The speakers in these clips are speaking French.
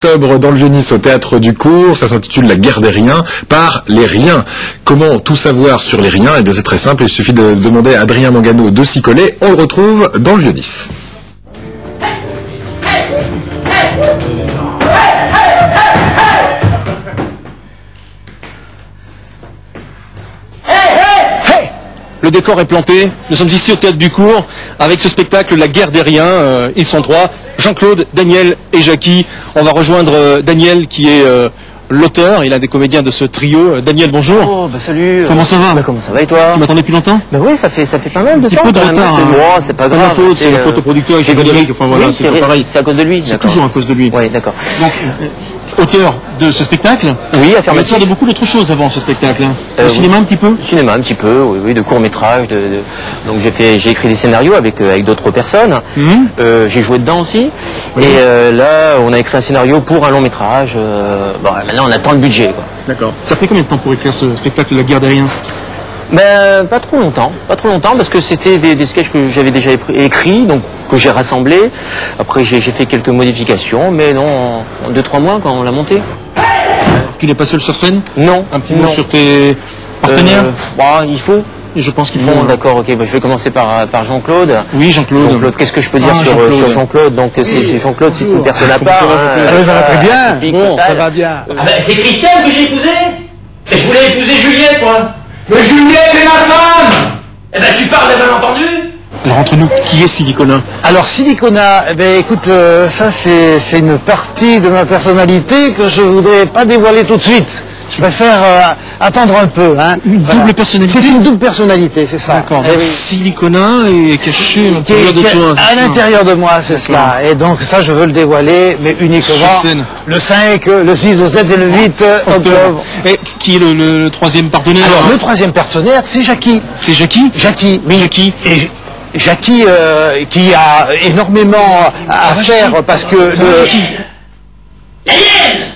Octobre dans le Vieux-Nice au Théâtre du Cours, ça s'intitule La guerre des riens par les riens. Comment tout savoir sur les riens? Eh bien c'est très simple, il suffit de demander à Adrien Mangano de s'y coller. On le retrouve dans le Vieux-Nice. Le décor est planté, nous sommes ici au Théâtre du Cours avec ce spectacle La guerre des riens. Ils sont trois, Jean-Claude, Daniel et Jackie. On va rejoindre Daniel qui est l'auteur et l'un des comédiens de ce trio. Daniel, bonjour. Oh, bah salut. Comment ça va? Bah comment ça va et toi? Tu m'attendais depuis longtemps? Bah oui, ça fait pas mal de temps. Un petit peu de retard. C'est moi, c'est pas grave. C'est la faute au producteur et chez Frédéric, enfin voilà, oui, c'est tout pareil. C'est à cause de lui. C'est toujours à cause de lui. Oui, d'accord. Donc, auteur de ce spectacle. Oui, Il affirmatif. y a beaucoup d'autres choses avant ce spectacle. Le cinéma un petit peu. Cinéma un petit peu, oui, de courts-métrages. Donc j'ai écrit des scénarios avec d'autres personnes. J'ai joué dedans aussi. Oui. Et là, on a écrit un scénario pour un long-métrage. Bon, maintenant, on attend le budget, quoi. D'accord. Ça a pris combien de temps pour écrire ce spectacle La guerre des riens? Ben, pas trop longtemps, parce que c'était des sketchs que j'avais déjà écrits, donc que j'ai rassemblés. Après, j'ai fait quelques modifications, mais non, en 2-3 mois quand on l'a monté. Tu n'es pas seul sur scène? Non. Un petit mot sur tes partenaires? Bah, il faut. Je pense qu'il faut. Bon, d'accord, ok. Bah, je vais commencer par Jean-Claude. Oui, Jean-Claude. Jean-Claude, qu'est-ce que je peux dire sur Jean-Claude? Donc, c'est Jean-Claude, c'est une personne à part. Ça va très bien. Bon, ça va bien. Ah ben, c'est Christiane que j'ai épousé. Et je voulais épouser Juliette, moi. Mais Juliette, c'est ma femme! Eh ben, tu parles de malentendu. Alors, entre nous, qui est Silicona? Alors, Silicona, eh ben, écoute, ça, c'est une partie de ma personnalité que je voudrais pas dévoiler tout de suite. Je préfère attendre un peu. Hein. Une double personnalité? C'est une double personnalité, c'est ça. D'accord. Eh oui. Silicona est caché à l'intérieur de toi. À l'intérieur de moi, c'est cela. Et donc, ça, je veux le dévoiler, mais uniquement sur scène. Le 5, le 6, le 7 et le 8 octobre. Et qui est le troisième partenaire? Alors, le troisième partenaire, c'est Jackie. C'est Jackie? Jackie, oui. Jackie. Et Jackie, qui a énormément à faire parce que... La hyène.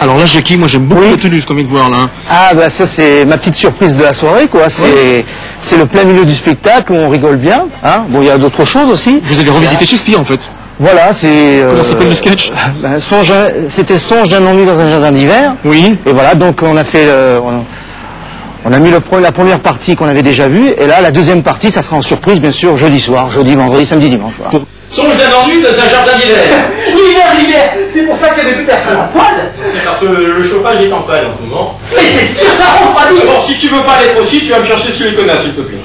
Alors là, Jackie, moi j'aime beaucoup la tenue, ce qu'on vient de voir là. Ah bah ça c'est ma petite surprise de la soirée quoi. C'est le plein milieu du spectacle où on rigole bien. Hein. Bon, il y a d'autres choses aussi. Vous avez revisité Shakespeare en fait. Voilà, c'est... Comment s'appelle le sketch? C'était Songe d'un ennui dans un jardin d'hiver. Oui. Et voilà, donc on a fait... On a mis la première partie qu'on avait déjà vue, et là, la deuxième partie, ça sera en surprise, bien sûr, jeudi soir, jeudi, vendredi, samedi, dimanche. Voilà. Songe d'un ennui dans un jardin d'hiver. L'hiver, c'est pour ça qu'il y a des personnes à poil. C'est parce que le chauffage est en panne en ce moment. Mais c'est sûr, ça refroidit. Bon, si tu veux pas l'être aussi, tu vas me chercher Silicona, s'il te plaît.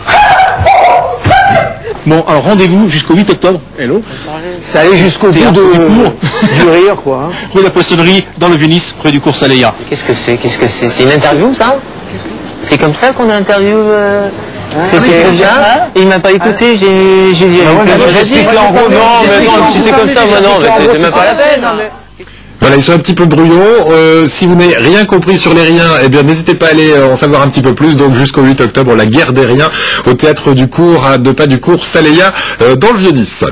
Bon, alors rendez-vous jusqu'au 8 octobre. Hello. Ça allait jusqu'au bout du rire, quoi. Hein. Rue de la Poissonnerie, dans le Vieux-Nice, près du cours Saléa. Qu'est-ce que c'est? C'est une interview, ça? C'est comme ça qu'on a interview c'est bien. Il m'a pas écouté, j'explique là en gros, non, mais non, si c'est comme ça, moi non, c'est même pas la peine. Voilà, ils sont un petit peu brouillons. Si vous n'avez rien compris sur les riens, eh bien n'hésitez pas à aller en savoir un petit peu plus. Donc jusqu'au 8 octobre, La guerre des riens au Théâtre du Cours, à 2 pas du cours Saléa, dans le Vieux-Nice.